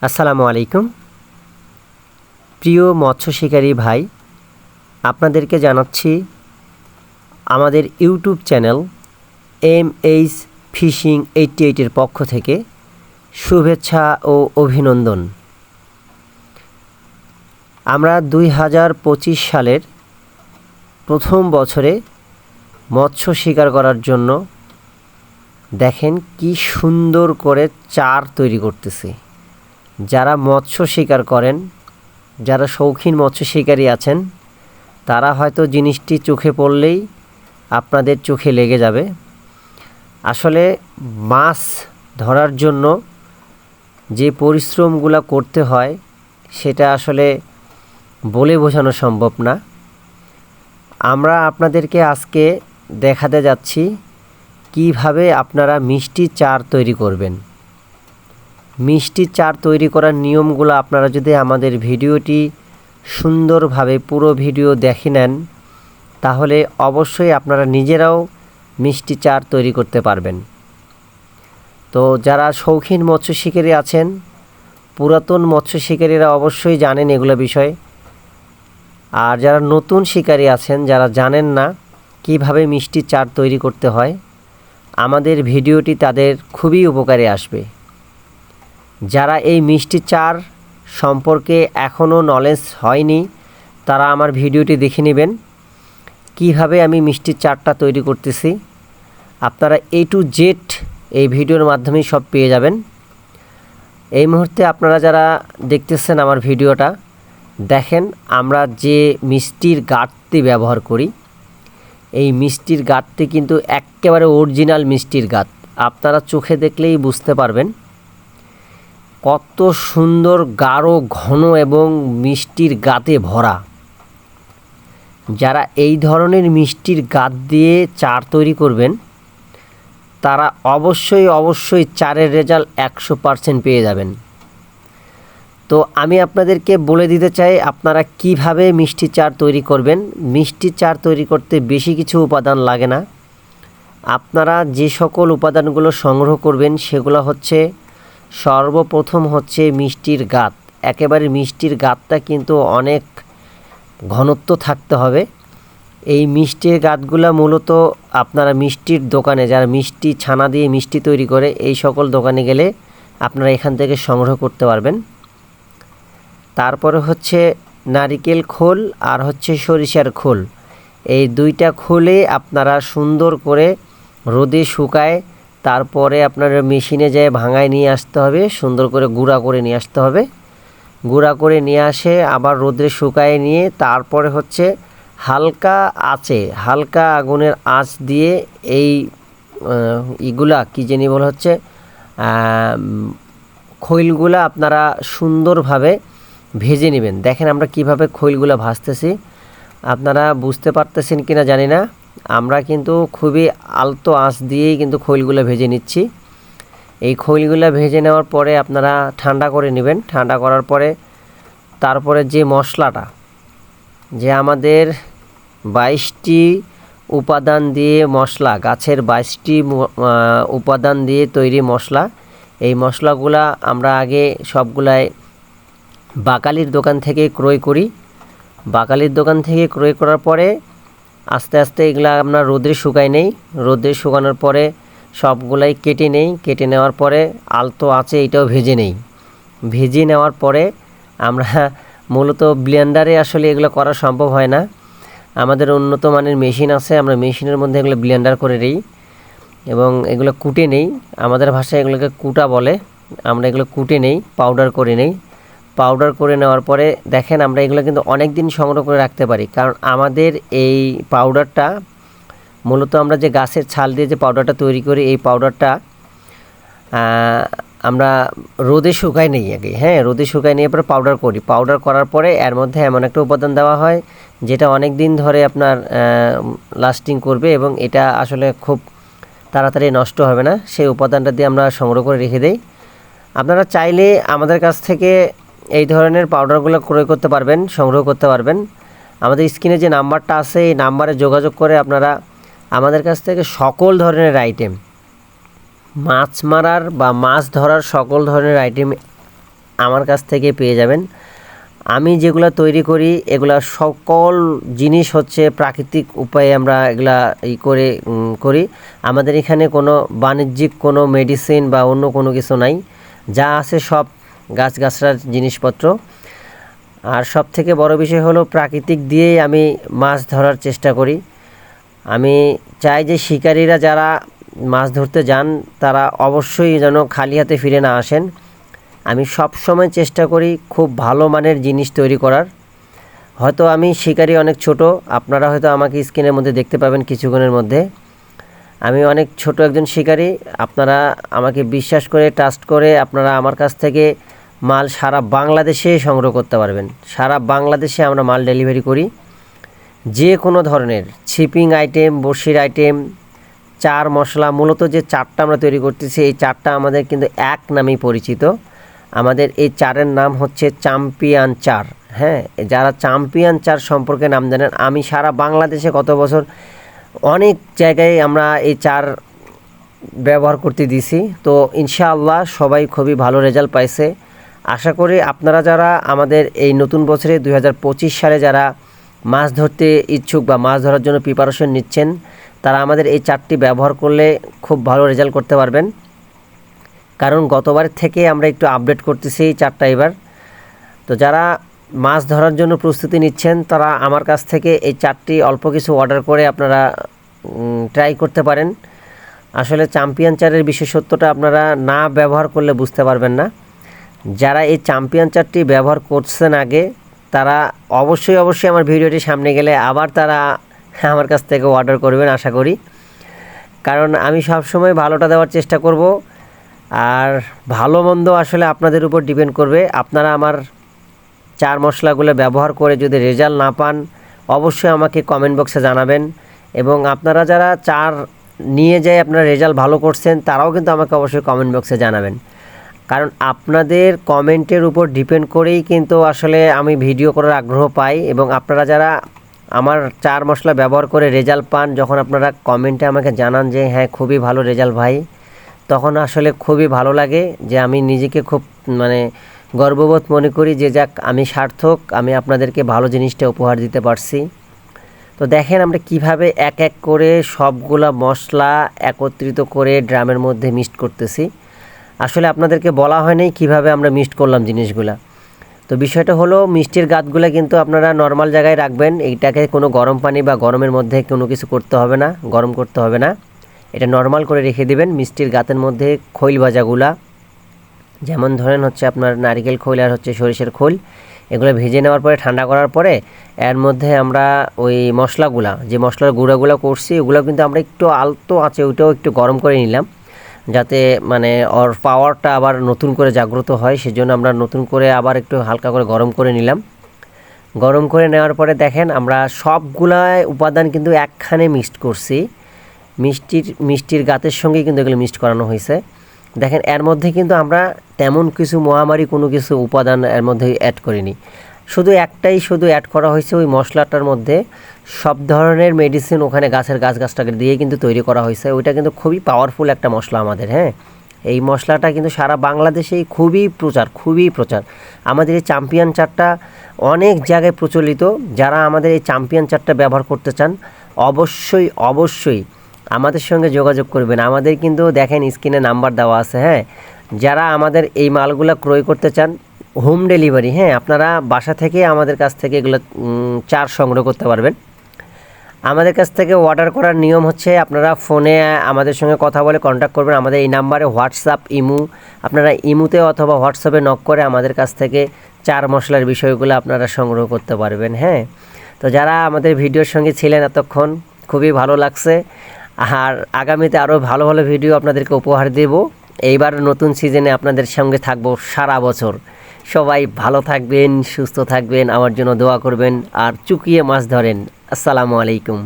আসসালামু আলাইকুম। প্রিয় মৎস্য শিকারী ভাই, আপনাদেরকে জানাচ্ছি আমাদের ইউটিউব চ্যানেল MH ফিশিং 88 এর পক্ষ থেকে শুভেচ্ছা ও অভিনন্দন। আমরা 2025 সালের প্রথম বছরে মৎস্য শিকার করার জন্য দেখেন কি সুন্দর করে চার তৈরি করতেছি। যারা মৎস্য শিকার করেন, যারা শৌখিন মৎস্য শিকারী আছেন, তারা হয়তো জিনিসটি চোখে পড়লেই আপনাদের চোখে লেগে যাবে। আসলে মাছ ধরার জন্য যে পরিশ্রমগুলো করতে হয় সেটা আসলে বলে বোঝানো সম্ভব না। আমরা আপনাদেরকে আজকে দেখাতে যাচ্ছি কিভাবে আপনারা মিষ্টি চার তৈরি করবেন। মিষ্টি চার তৈরি করার নিয়মগুলো আপনারা যদি আমাদের ভিডিওটি সুন্দরভাবে পুরো ভিডিও দেখে নেন, তাহলে অবশ্যই আপনারা নিজেরাও মিষ্টি চার তৈরি করতে পারবেন। তো যারা শৌখিন মৎস্য শিকারী আছেন, পুরাতন মৎস্য শিকারীরা অবশ্যই জানেন এগুলো বিষয়। আর যারা নতুন শিকারী আছেন, যারা জানেন না কিভাবে মিষ্টি চার তৈরি করতে হয়, আমাদের ভিডিওটি তাদের খুবই উপকারে আসবে। যারা এই মিষ্টি চার সম্পর্কে এখনও নলেজ হয়নি, তারা আমার ভিডিওটি দেখে নেবেন কিভাবে আমি মিষ্টি চারটা তৈরি করতেছি। আপনারা A to Z এই ভিডিওর মাধ্যমেই সব পেয়ে যাবেন। এই মুহূর্তে আপনারা যারা দেখতেছেন আমার ভিডিওটা, দেখেন আমরা যে মিষ্টির গাঁটটি ব্যবহার করি, এই মিষ্টির গাঁটটি কিন্তু একেবারে অরিজিনাল মিষ্টির গাঁট। আপনারা চোখে দেখলেই বুঝতে পারবেন কত সুন্দর গাঢ় ঘন এবং মিষ্টির গাঁতে ভরা। যারা এই ধরনের মিষ্টির গাঁত দিয়ে চার তৈরি করবেন, তারা অবশ্যই চারের রেজাল্ট 100% পেয়ে যাবেন। তো আমি আপনাদেরকে বলে দিতে চাই আপনারা কিভাবে মিষ্টি চার তৈরি করবেন। মিষ্টি চার তৈরি করতে বেশি কিছু উপাদান লাগে না। আপনারা যে সকল উপাদানগুলো সংগ্রহ করবেন সেগুলো হচ্ছে, সর্বপ্রথম হচ্ছে মিষ্টির গাঁত। একেবারে মিষ্টির গাঁতটা কিন্তু অনেক ঘনত্ব থাকতে হবে। এই মিষ্টির গাঁতগুলো মূলত আপনারা মিষ্টির দোকানে, যারা মিষ্টি ছানা দিয়ে মিষ্টি তৈরি করে, এই সকল দোকানে গেলে আপনারা এখান থেকে সংগ্রহ করতে পারবেন। তারপরে হচ্ছে নারিকেল খোল আর হচ্ছে সরিষার খোল। এই দুইটা খোলে আপনারা সুন্দর করে রোদে শুকায়, তারপরে আপনার মেশিনে যেয়ে ভাঙায় নিয়ে আসতে হবে, সুন্দর করে গুঁড়া করে নিয়ে আসতে হবে। গুঁড়া করে নিয়ে আসে আবার রোদে শুকায় নিয়ে, তারপরে হচ্ছে হালকা আগুনের আঁচ দিয়ে এই ইগুলা কী জানি বলা হচ্ছে খৈলগুলা আপনারা সুন্দরভাবে ভেজে নেবেন। দেখেন আমরা কিভাবে খৈলগুলা ভাজতেছি, আপনারা বুঝতে পারতেছেন কিনা জানি না। আমরা কিন্তু খুবই আলতো আঁচ দিয়েই কিন্তু খৈলগুলো ভেজে নিচ্ছি। এই খৈলগুলো ভেজে নেওয়ার পরে আপনারা ঠান্ডা করে নেবেন। ঠান্ডা করার পরে তারপরে যে মশলাটা, যে আমাদের 22টি উপাদান দিয়ে মশলা, গাছের 22টি উপাদান দিয়ে তৈরি মশলা, এই মশলাগুলা আমরা আগে সবগুলাই বাকালির দোকান থেকে ক্রয় করি। বাকালির দোকান থেকে ক্রয় করার পরে আস্তে আস্তে এগুলা আমরা রোদে শুকাই নেই। রোদে শুকানোর পরে সবগুলাই কেটে নেই। কেটে নেওয়ার পরে আলতো আঁচে এটাও ভেজে নেই। ভেজে নেওয়ার পরে আমরা মূলত ব্লেন্ডারে আসলে এগুলো করা সম্ভব হয় না। আমাদের উন্নত মানের মেশিন আছে, আমরা মেশিনের মধ্যে এগুলো ব্লেন্ডার করে নিই এবং এগুলো কুটে নেই। আমাদের ভাষায় এগুলোকে কুটা বলে। আমরা এগুলো কুটে নেই, পাউডার করে নেই। পাউডার করে নেওয়ার পরে দেখেন আমরা এগুলো কিন্তু অনেক দিন সংগ্রহ করে রাখতে পারি, কারণ আমাদের এই পাউডারটা মূলত আমরা যে গাছের ছাল দিয়ে যে পাউডারটা তৈরি করি, এই পাউডারটা আমরা রোদে শুকাই নেই আগে। রোদে শুকাই নিয়ে পরে পাউডার করি। পাউডার করার পরে এর মধ্যে এমন একটা উপাদান দেওয়া হয় যেটা অনেক দিন ধরে আপনার লাস্টিং করবে এবং এটা আসলে খুব তাড়াতাড়ি নষ্ট হবে না। সেই উপাদানটা দিয়ে আমরা সংগ্রহ করে রেখে দেই। আপনারা চাইলে আমাদের কাছ থেকে এই ধরনের পাউডারগুলো ক্রয় করতে পারবেন, সংগ্রহ করতে পারবেন। আমাদের স্ক্রিনে যে নাম্বারটা আছে, এই নাম্বারে যোগাযোগ করে আপনারা আমাদের কাছ থেকে সকল ধরনের আইটেম, মাছ মারার বা মাছ ধরার সকল ধরনের আইটেম আমার কাছ থেকে পেয়ে যাবেন। আমি যেগুলো তৈরি করি এগুলা সকল জিনিস হচ্ছে প্রাকৃতিক উপায়ে আমরা এগুলা করি। আমাদের এখানে কোনো বাণিজ্যিক কোনো মেডিসিন বা অন্য কোনো কিছু নাই, যা আছে সব গাছগাছড়ার জিনিসপত্র। আর সব থেকে বড় বিষয় হলো প্রাকৃতিক দিয়েই আমি মাছ ধরার চেষ্টা করি। আমি চাই যে শিকারীরা যারা মাছ ধরতে যান তারা অবশ্যই যেন খালি হাতে ফিরে না আসেন। আমি সব সময় চেষ্টা করি খুব ভালো মানের জিনিস তৈরি করার। হয়তো আমি শিকারী অনেক ছোট, আপনারা হয়তো আমাকে স্ক্রিনের মধ্যে দেখতে পাবেন কিছুক্ষণের মধ্যে। আমি অনেক ছোট একজন শিকারী। আপনারা আমাকে বিশ্বাস করে ট্রাস্ট করে আপনারা আমার কাছ থেকে মাল সারা বাংলাদেশে সংগ্রহ করতে পারবেন। সারা বাংলাদেশে আমরা মাল ডেলিভারি করি। যে কোনো ধরনের ছিপিং আইটেম, বড়শির আইটেম, চার মশলা, মূলত যে চারটা আমরা তৈরি করতেছি এই চারটা আমাদের কিন্তু এক নামেই পরিচিত। আমাদের এই চারের নাম হচ্ছে চ্যাম্পিয়ন চার। হ্যাঁ, যারা চ্যাম্পিয়ন চার সম্পর্কে নাম জানেন, আমি সারা বাংলাদেশে গত বছর অনেক জায়গায় আমরা এই চার ব্যবহার করতে দিছি। তো ইনশাআল্লাহ সবাই খুবই ভালো রেজাল্ট পাইছে। আশা করি আপনারা যারা আমাদের এই নতুন বছরে 2025 সালে যারা মাছ ধরতে ইচ্ছুক বা মাছ ধরার জন্য প্রিপারেশন নিচ্ছেন, তারা আমাদের এই চারটি ব্যবহার করলে খুব ভালো রেজাল্ট করতে পারবেন। কারণ গতবারের থেকে আমরা একটু আপডেট করতেছি এই চারটা এবার। তো যারা মাছ ধরার জন্য প্রস্তুতি নিচ্ছেন তারা আমার কাছ থেকে এই চারটি অল্প কিছু অর্ডার করে আপনারা ট্রাই করতে পারেন। আসলে চ্যাম্পিয়ন চারের বিশেষত্বটা আপনারা না ব্যবহার করলে বুঝতে পারবেন না। যারা এই চ্যাম্পিয়ন চারটি ব্যবহার করছেন আগে, তারা অবশ্যই আমার ভিডিওটি সামনে গেলে আবার তারা আমার কাছ থেকে অর্ডার করবেন আশা করি। কারণ আমি সবসময় ভালোটা দেওয়ার চেষ্টা করব, আর ভালো মন্দ আসলে আপনাদের উপর ডিপেন্ড করবে। আপনারা আমার চার মশলাগুলো ব্যবহার করে যদি রেজাল্ট না পান অবশ্যই আমাকে কমেন্ট বক্সে জানাবেন। এবং আপনারা যারা চার নিয়ে যায় আপনারা রেজাল্ট ভালো করছেন তারাও কিন্তু আমাকে অবশ্যই কমেন্ট বক্সে জানাবেন। কারণ আপনাদের কমেন্টের উপর ডিপেন্ড করেই কিন্তু আসলে আমি ভিডিও করার আগ্রহ পাই। এবং আপনারা যারা আমার চার মশলা ব্যবহার করে রেজাল্ট পান, যখন আপনারা কমেন্টে আমাকে জানান যে হ্যাঁ খুবই ভালো রেজাল্ট ভাই, তখন আসলে খুবই ভালো লাগে যে আমি নিজেকে খুব গর্ববোধ মনে করি যে যাক আমি সার্থক, আমি আপনাদেরকে ভালো জিনিসটা উপহার দিতে পারছি। তো দেখেন আমরা কিভাবে এক এক করে সবগুলা মশলা একত্রিত করে ড্রামের মধ্যে মিক্সড করতেছি। আসলে আপনাদেরকে বলা হয় নাই কীভাবে আমরা মিক্সড করলাম জিনিসগুলা। তো বিষয়টা হলো মিষ্টির গাঁতগুলো কিন্তু আপনারা নর্মাল জায়গায় রাখবেন। এইটাকে কোনো গরম পানি বা গরমের মধ্যে কোনো কিছু করতে হবে না, গরম করতে হবে না। এটা নর্মাল করে রেখে দিবেন। মিষ্টির গাঁতের মধ্যে খৈল ভাজাগুলা, যেমন ধরেন হচ্ছে আপনার নারকেল খৈল আর হচ্ছে সরিষার খৈল, এগুলো ভেজে নেওয়ার পরে ঠান্ডা করার পরে এর মধ্যে আমরা ওই মশলাগুলা, যে মশলার গুঁড়াগুলো করছি ওগুলো কিন্তু আমরা একটু আলতো আছে ওইটাও একটু গরম করে নিলাম, যাতে ওর পাওয়ারটা আবার নতুন করে জাগ্রত হয়। সেজন্য আমরা নতুন করে আবার একটু হালকা করে গরম করে নিলাম। গরম করে নেওয়ার পরে দেখেন আমরা সবগুলা উপাদান কিন্তু একখানে মিক্সড করছি। মিষ্টির গাতের সঙ্গে কিন্তু এগুলো মিক্সড করানো হয়েছে। দেখেন এর মধ্যে কিন্তু আমরা তেমন কিছু মহামারী কোনো কিছু উপাদান এর মধ্যে অ্যাড করিনি। শুধু অ্যাড করা হয়েছে ওই মশলাটার মধ্যে সব ধরনের মেডিসিন ওখানে গাছটাকে দিয়ে কিন্তু তৈরি করা হয়েছে। ওইটা কিন্তু খুবই পাওয়ারফুল একটা মশলা আমাদের। হ্যাঁ, এই মশলাটা কিন্তু সারা বাংলাদেশেই খুবই প্রচার। আমাদের এই চ্যাম্পিয়ন চারটা অনেক জায়গায় প্রচলিত। যারা আমাদের এই চ্যাম্পিয়ন চারটা ব্যবহার করতে চান অবশ্যই আমাদের সঙ্গে যোগাযোগ করবেন। আমাদের কিন্তু দেখেন স্ক্রিনে নাম্বার দেওয়া আছে। হ্যাঁ, যারা আমাদের এই মালগুলো ক্রয় করতে চান হোম ডেলিভারি, হ্যাঁ আপনারা বাসা থেকে আমাদের কাছ থেকে এগুলো চার সংগ্রহ করতে পারবেন। আমাদের কাছ থেকে অর্ডার করার নিয়ম হচ্ছে আপনারা ফোনে আমাদের সঙ্গে কথা বলে কন্ট্যাক্ট করবেন। আমাদের এই নাম্বারে হোয়াটসঅ্যাপ, ইমো, আপনারা ইমোতে অথবা হোয়াটসঅ্যাপে নক করে আমাদের কাছ থেকে চার মশলার বিষয়গুলো আপনারা সংগ্রহ করতে পারবেন। হ্যাঁ, তো যারা আমাদের ভিডিওর সঙ্গে ছিলেন এতক্ষণ খুবই ভালো লাগছে। আর আগামীতে আরও ভালো ভিডিও আপনাদেরকে উপহার দেব। এইবার নতুন সিজনে আপনাদের সঙ্গে থাকবো সারা বছর। সবাই ভালো থাকবেন, সুস্থ থাকবেন, আমার জন্য দোয়া করবেন আর চুকিয়ে মাছ ধরেন। আসসালামু আলাইকুম।